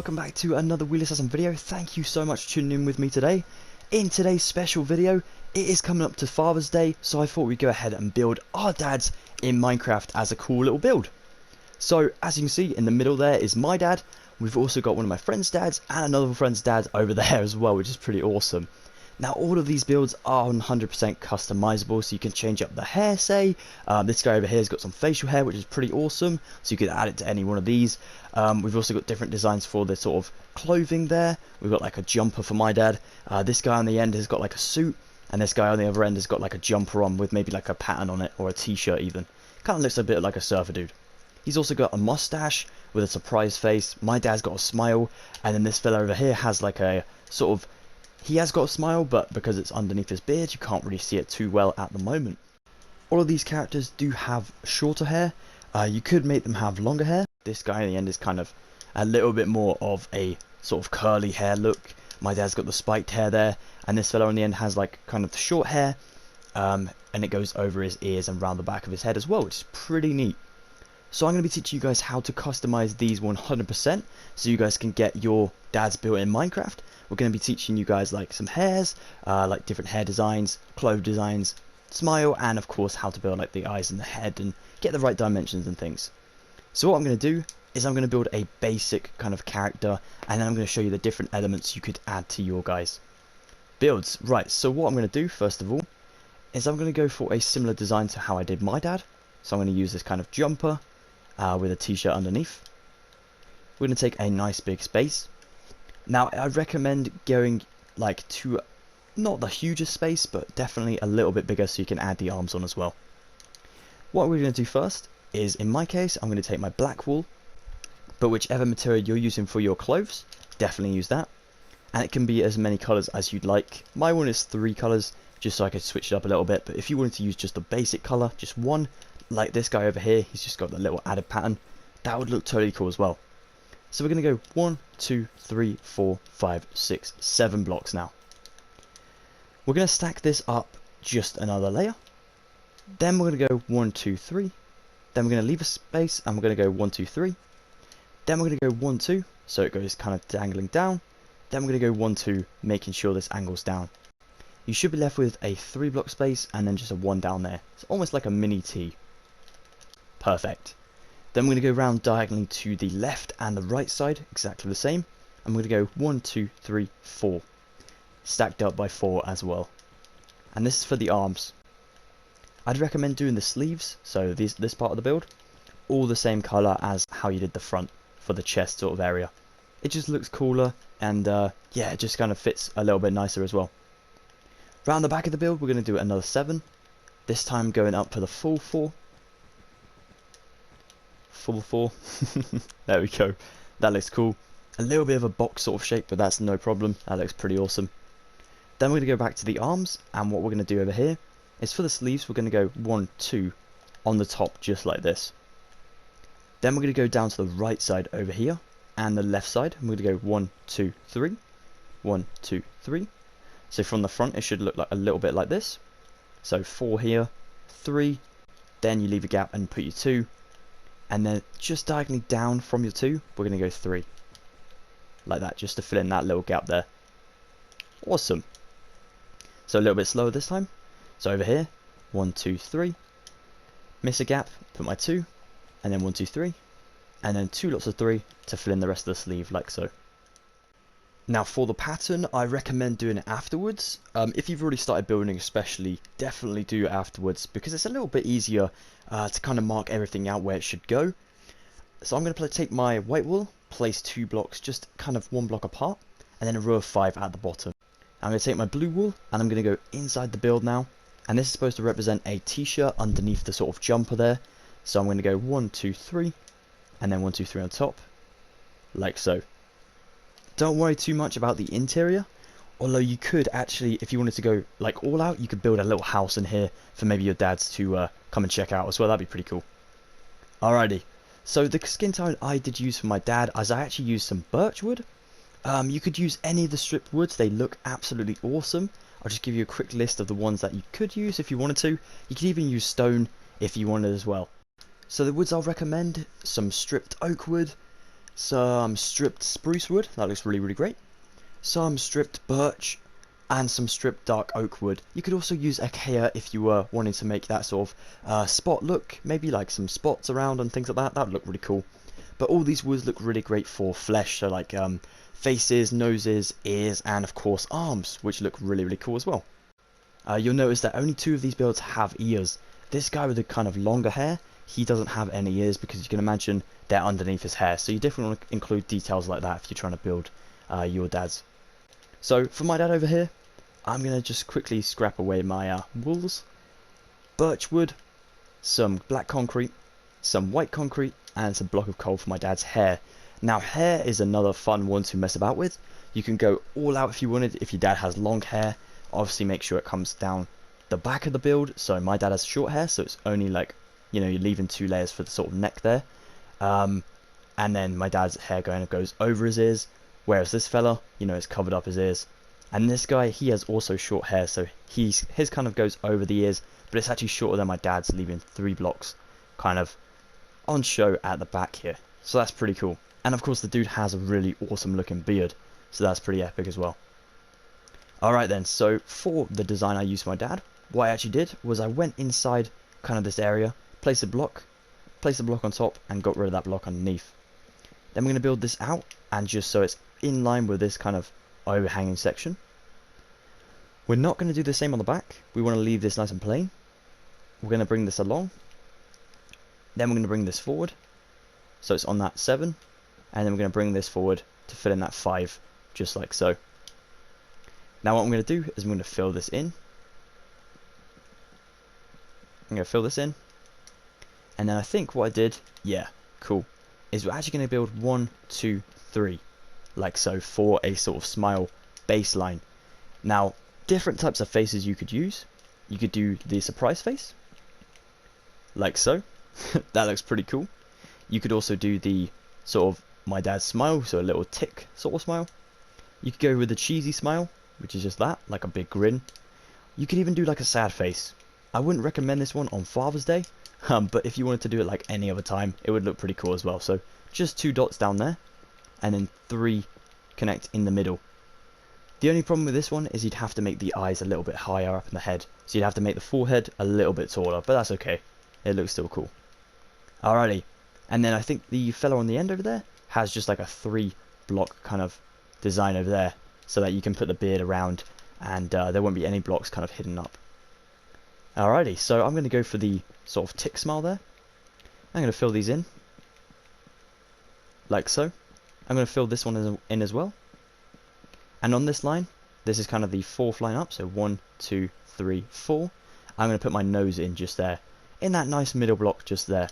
welcome back to another Wheel Assassin video. Thank you so much for tuning in with me today. In today's special video, it is coming up to Father's Day, so I thought we'd go ahead and build our dads in Minecraft as a cool little build. So, as you can see, in the middle there is my dad. We've also got one of my friend's dads and another friend's dad over there as well, which is pretty awesome. Now, all of these builds are 100% customizable, so you can change up the hair, say. This guy over here has got some facial hair, which is pretty awesome, so you could add it to any one of these. We've also got different designs for the sort of clothing there. We've got like a jumper for my dad. This guy on the end has got like a suit, and this guy on the other end has got like a jumper on with maybe like a pattern on it, or a t-shirt even. Kind of looks a bit like a surfer dude. He's also got a mustache with a surprise face. My dad's got a smile, and then this fella over here has like a sort of... He has got a smile, but because it's underneath his beard, you can't really see it too well at the moment. All of these characters do have shorter hair. You could make them have longer hair. This guy in the end is kind of a little bit more of a sort of curly hair look. My dad's got the spiked hair there, and this fellow on the end has like kind of the short hair, and it goes over his ears and round the back of his head as well, which is pretty neat. So I'm going to be teaching you guys how to customize these 100%, so you guys can get your dads built in Minecraft. We're going to be teaching you guys like some hairs, like different hair designs, clothes designs, smile, and of course how to build like the eyes and the head and get the right dimensions and things. So what I'm going to do is I'm going to build a basic kind of character, and then I'm going to show you the different elements you could add to your guys' builds. Right, so what I'm going to do first of all is I'm going to go for a similar design to how I did my dad. So I'm going to use this kind of jumper with a t-shirt underneath. We're going to take a nice big space. Now, I recommend going like to not the hugest space, but definitely a little bit bigger so you can add the arms on as well. What we're going to do first is, in my case, I'm going to take my black wool, but whichever material you're using for your clothes, definitely use that. And it can be as many colours as you'd like. My one is 3 colours, just so I could switch it up a little bit, but if you wanted to use just a basic colour, just one, like this guy over here, he's just got the little added pattern, that would look totally cool as well. So we're going to go 1, 2, 3, 4, 5, 6, 7 blocks now. We're going to stack this up just another layer. Then we're going to go 1, 2, 3. Then we're going to leave a space and we're going to go 1, 2, 3. Then we're going to go 1, 2, so it goes kind of dangling down. Then we're going to go 1, 2, making sure this angles down. You should be left with a 3 block space and then just a 1 down there. It's almost like a mini T. Perfect. Then we're going to go round diagonally to the left and the right side, exactly the same. And we're going to go 1, 2, 3, 4. Stacked up by 4 as well. And this is for the arms. I'd recommend doing the sleeves, so this part of the build, all the same colour as how you did the front for the chest sort of area. It just looks cooler, and yeah, it just kind of fits a little bit nicer as well. Round the back of the build, we're going to do another 7. This time going up for the full 4. Full 4. There we go. That looks cool. A little bit of a box sort of shape, but that's no problem. That looks pretty awesome. Then we're going to go back to the arms, and what we're going to do over here is for the sleeves, we're going to go 1, 2 on the top, just like this. Then we're going to go down to the right side over here, and the left side, and we're going to go 1, 2, 3. 1, 2, 3. So from the front, it should look like a little bit like this. So 4 here, 3, then you leave a gap and put your 2. And then just diagonally down from your 2, we're going to go 3. Like that, just to fill in that little gap there. Awesome. So a little bit slower this time. So over here, 1, 2, 3. Miss a gap, put my 2. And then 1, 2, 3. And then 2 lots of 3 to fill in the rest of the sleeve, like so. Now for the pattern, I recommend doing it afterwards. If you've already started building especially, definitely do it afterwards, because it's a little bit easier to kind of mark everything out where it should go. So I'm going to take my white wool, place 2 blocks just kind of 1 block apart, and then a row of 5 at the bottom. I'm going to take my blue wool, and I'm going to go inside the build now, and this is supposed to represent a t-shirt underneath the sort of jumper there. So I'm going to go 1, 2, 3, and then 1, 2, 3 on top, like so. Don't worry too much about the interior, although you could actually, if you wanted to go like all out, you could build a little house in here for maybe your dads to come and check out as well. That'd be pretty cool. Alrighty, so the skin tone I did use for my dad, as I actually used some birch wood. You could use any of the stripped woods, they look absolutely awesome. I'll just give you a quick list of the ones that you could use if you wanted to. You could even use stone if you wanted as well. So the woods I'll recommend, some stripped oak wood, some stripped spruce wood, that looks really, really great, some stripped birch, and some stripped dark oak wood. You could also use acacia if you were wanting to make that sort of spot look, maybe like some spots around and things like that. That would look really cool. But all these woods look really great for flesh, so like faces, noses, ears, and of course arms, which look really, really cool as well. You'll notice that only 2 of these builds have ears. This guy with the kind of longer hair, he doesn't have any ears because you can imagine they're underneath his hair. So you definitely want to include details like that if you're trying to build your dad's. So for my dad over here, I'm going to just quickly scrap away my walls, birch wood, some black concrete, some white concrete, and some block of coal for my dad's hair. Now hair is another fun one to mess about with. You can go all out if you wanted. If your dad has long hair, obviously make sure it comes down the back of the build. So my dad has short hair, so it's only like, you know, you're leaving 2 layers for the sort of neck there. And then my dad's hair goes over his ears, whereas this fella, you know, it's covered up his ears. And this guy, he has also short hair, so his kind of goes over the ears, but it's actually shorter than my dad's, leaving 3 blocks kind of on show at the back here. So that's pretty cool. And of course the dude has a really awesome looking beard, so that's pretty epic as well. Alright then, so for the design I used for my dad, what I actually did was I went inside kind of this area, placed a block on top, and got rid of that block underneath. Then we're going to build this out, and just so it's in line with this kind of overhanging section. We're not going to do the same on the back. We want to leave this nice and plain. We're going to bring this along. Then we're going to bring this forward, so it's on that 7. And then we're going to bring this forward to fill in that 5, just like so. Now what I'm going to do is I'm going to fill this in. I'm going to fill this in. And then I think what I did, yeah, cool, is we're actually going to build 1, 2, 3, like so, for a sort of smile baseline. Now, different types of faces you could use. You could do the surprise face, like so. That looks pretty cool. You could also do the sort of my dad's smile, so a little tick sort of smile. You could go with the cheesy smile, which is just that, like a big grin. You could even do like a sad face. I wouldn't recommend this one on Father's Day, but if you wanted to do it like any other time, it would look pretty cool as well. So just 2 dots down there, and then 3 connect in the middle. The only problem with this one is you'd have to make the eyes a little bit higher up in the head, so you'd have to make the forehead a little bit taller, but that's okay. It looks still cool. Alrighty, and then I think the fella on the end over there has just like a 3 block kind of design over there, so that you can put the beard around and there won't be any blocks kind of hidden up. Alrighty, so I'm going to go for the sort of tick smile there. I'm going to fill these in, like so. I'm going to fill this one in as well. And on this line, this is kind of the 4th line up, so 1, 2, 3, 4. I'm going to put my nose in just there, in that nice middle block just there.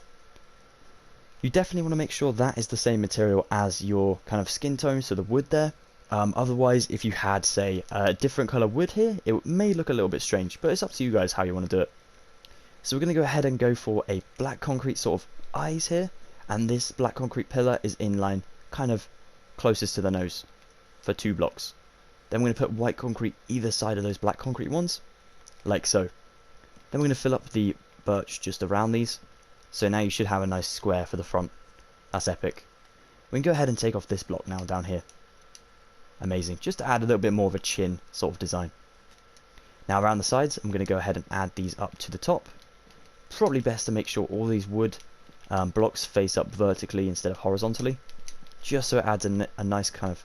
You definitely want to make sure that is the same material as your kind of skin tone, so the wood there. Otherwise, if you had, say, a different colour wood here, it may look a little bit strange, but it's up to you guys how you want to do it. So we're going to go ahead and go for a black concrete sort of eyes here, and this black concrete pillar is in line kind of closest to the nose for 2 blocks. Then we're going to put white concrete either side of those black concrete ones, like so. Then we're going to fill up the birch just around these, so now you should have a nice square for the front. That's epic. We can go ahead and take off this block now down here. Amazing, just to add a little bit more of a chin sort of design. Now around the sides, I'm going to go ahead and add these up to the top. Probably best to make sure all these wood blocks face up vertically instead of horizontally, just so it adds a nice kind of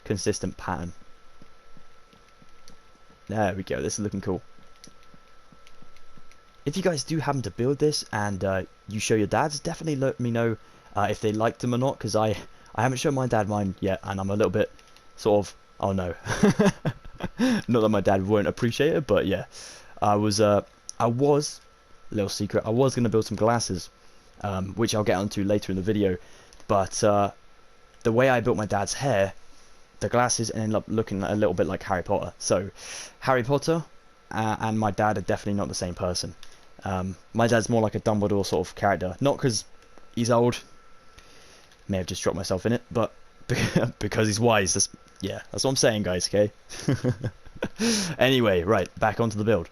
consistent pattern. There we go, this is looking cool. If you guys do happen to build this and you show your dads, definitely let me know if they liked them or not, because I haven't shown my dad mine yet, and I'm a little bit sort of, oh no. Not that my dad won't appreciate it, but yeah. I was, little secret, I was going to build some glasses, which I'll get onto later in the video, but the way I built my dad's hair, the glasses ended up looking a little bit like Harry Potter. So Harry Potter and my dad are definitely not the same person. My dad's more like a Dumbledore sort of character, not because he's old, may have just dropped myself in it, but because he's wise. That's what I'm saying, guys, okay? Anyway, right, back onto the build.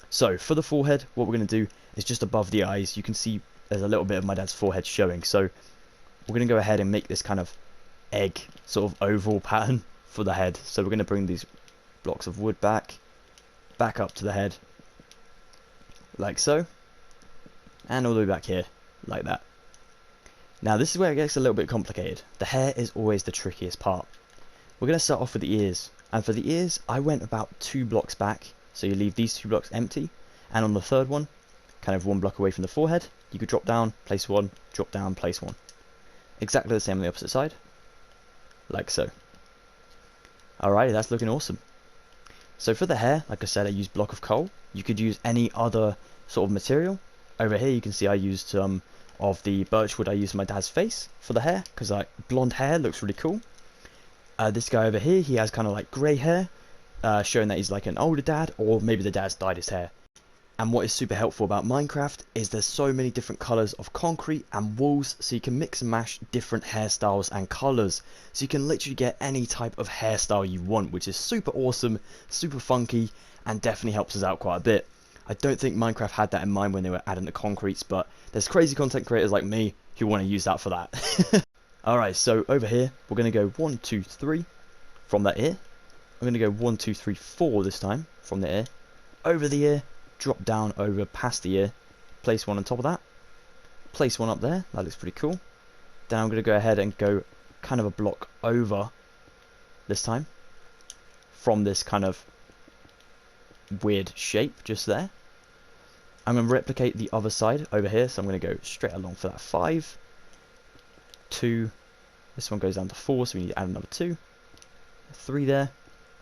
So for the forehead, what we're going to do is just above the eyes, you can see there's a little bit of my dad's forehead showing, so we're going to go ahead and make this kind of egg sort of oval pattern for the head. So we're going to bring these blocks of wood back up to the head, like so, and all the way back here, like that. Now this is where it gets a little bit complicated. The hair is always the trickiest part. We're going to start off with the ears, and for the ears I went about 2 blocks back, so you leave these 2 blocks empty, and on the third one, kind of 1 block away from the forehead, you could drop down, place 1, drop down, place 1. Exactly the same on the opposite side, like so. Alrighty, that's looking awesome. So for the hair, like I said, I used block of coal. You could use any other sort of material. Over here you can see I used of the birch wood I used for my dad's face for the hair, because like blonde hair looks really cool. This guy over here, he has kind of like grey hair, showing that he's like an older dad, or maybe the dad's dyed his hair. And what is super helpful about Minecraft is there's so many different colours of concrete and walls, so you can mix and mash different hairstyles and colours. So you can literally get any type of hairstyle you want, which is super awesome, super funky, and definitely helps us out quite a bit. I don't think Minecraft had that in mind when they were adding the concretes, but there's crazy content creators like me who want to use that for that. Alright, so over here, we're going to go 1, 2, 3 from that ear. I'm going to go 1, 2, 3, 4 this time from the ear. Over the ear, drop down over past the ear, place 1 on top of that, place 1 up there, that looks pretty cool. Then I'm going to go ahead and go kind of a block over this time from this kind of weird shape just there. I'm going to replicate the other side over here, so I'm going to go straight along for that 5, 2, this one goes down to 4, so we need to add another 2, 3 there,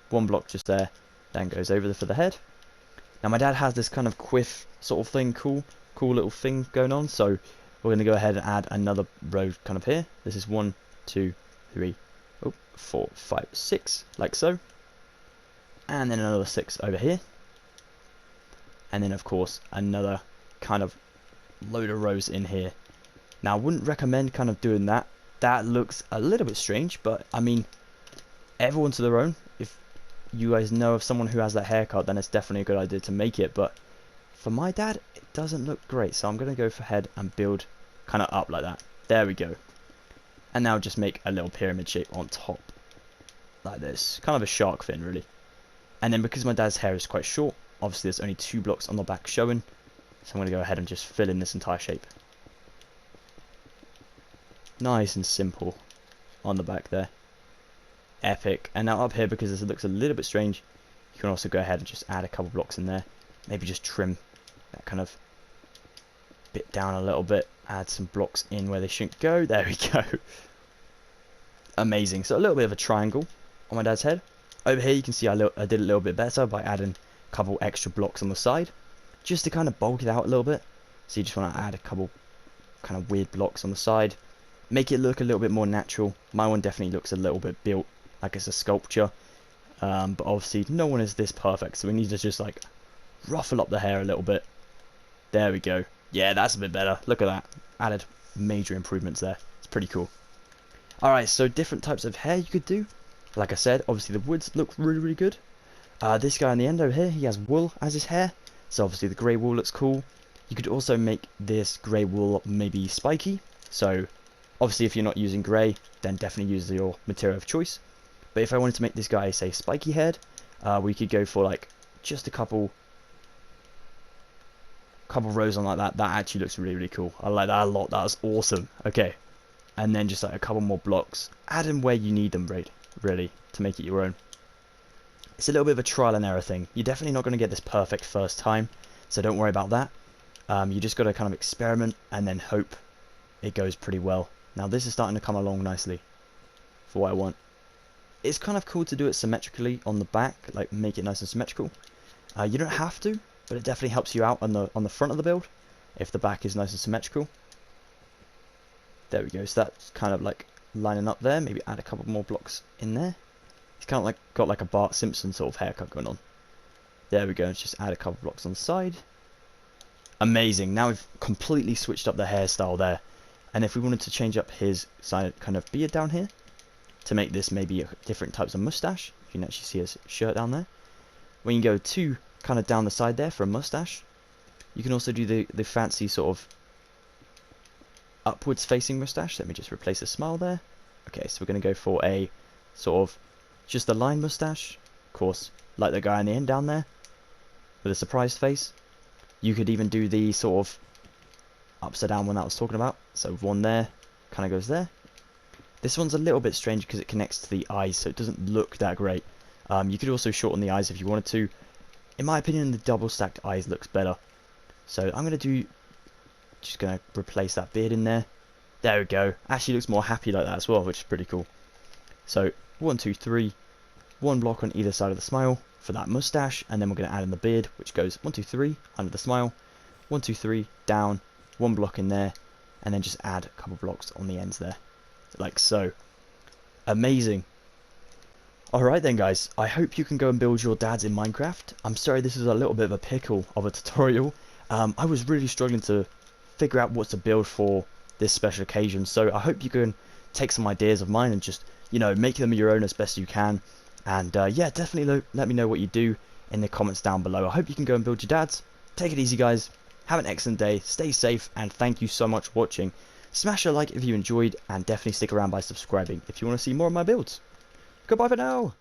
1 block just there, then goes over for the head. Now my dad has this kind of quiff sort of thing, cool little thing going on, so we're going to go ahead and add another row kind of here. This is 1, 2, 3, 4, 5, 6, like so. And then another 6 over here. And then of course another kind of load of rows in here. Now I wouldn't recommend kind of doing that. That looks a little bit strange, but I mean, everyone to their own. If you guys know of someone who has that haircut, then it's definitely a good idea to make it, but for my dad it doesn't look great, so I'm going to go for head and build kind of up like that. There we go. And now just make a little pyramid shape on top like this, kind of a shark fin really. And then because my dad's hair is quite short, obviously there's only 2 blocks on the back showing, so I'm going to go ahead and just fill in this entire shape. Nice and simple on the back there. Epic. And now up here, because this looks a little bit strange, you can also go ahead and just add a couple blocks in there. Maybe just trim that kind of bit down a little bit. Add some blocks in where they shouldn't go. There we go. Amazing. So a little bit of a triangle on my dad's head. Over here you can see I did a little bit better by adding a couple extra blocks on the side, just to kind of bulk it out a little bit. So you just want to add a couple kind of weird blocks on the side, make it look a little bit more natural. My one definitely looks a little bit built like it's a sculpture, but obviously no one is this perfect, so we need to just like ruffle up the hair a little bit. There we go. Yeah, that's a bit better. Look at that. Added major improvements there. It's pretty cool. Alright, so different types of hair you could do. Like I said, obviously the woods look really good. This guy on the end over here, he has wool as his hair, so obviously the grey wool looks cool. You could also make this grey wool maybe spiky, so obviously if you're not using grey, then definitely use your material of choice. But if I wanted to make this guy, say, spiky haired, we could go for like just a couple rows on like that. That actually looks really cool. I like that a lot. That's awesome. Okay, and then just like a couple more blocks. Add them where you need them, really, to make it your own. It's a little bit of a trial and error thing. You're definitely not going to get this perfect first time, so don't worry about that. You just got to kind of experiment and then hope it goes pretty well. Now this is starting to come along nicely for what I want. It's kind of cool to do it symmetrically on the back, like make it nice and symmetrical. You don't have to, but it definitely helps you out on the front of the build if the back is nice and symmetrical. There we go. So that's kind of like lining up there. Maybe add a couple more blocks in there. It's kind of like got like a Bart Simpson sort of haircut going on. There we go. Let's just add a couple blocks on the side. Amazing. Now we've completely switched up the hairstyle there. And if we wanted to change up his side kind of beard down here, to make this maybe different types of mustache, you can actually see his shirt down there. When you go to kind of down the side there for a mustache, you can also do the fancy sort of upwards facing moustache. Let me just replace the smile there. Okay, so we're going to go for a sort of just a line moustache. Of course, like the guy on the end down there with a surprised face. You could even do the sort of upside down one that I was talking about. So one there, kind of goes there. This one's a little bit strange because it connects to the eyes, so it doesn't look that great. You could also shorten the eyes if you wanted to. In my opinion, the double stacked eyes looks better. So I'm going to do, just going to replace that beard in there. There we go. Actually looks more happy like that as well, which is pretty cool. So 1, 2, 3, one block on either side of the smile for that mustache, and then we're going to add in the beard, which goes 1, 2, 3 under the smile, 1, 2, 3 down, one block in there, and then just add a couple blocks on the ends there, like so. Amazing. Alright then guys, I hope you can go and build your dads in Minecraft. I'm sorry this is a little bit of a pickle of a tutorial. I was really struggling to figure out what to build for this special occasion, so I hope you can take some ideas of mine and just, you know, make them your own as best you can. And yeah, definitely let me know what you do in the comments down below. I hope you can go and build your dads. Take it easy guys, have an excellent day, stay safe, and thank you so much for watching. Smash a like if you enjoyed, and definitely stick around by subscribing if you want to see more of my builds. Goodbye for now!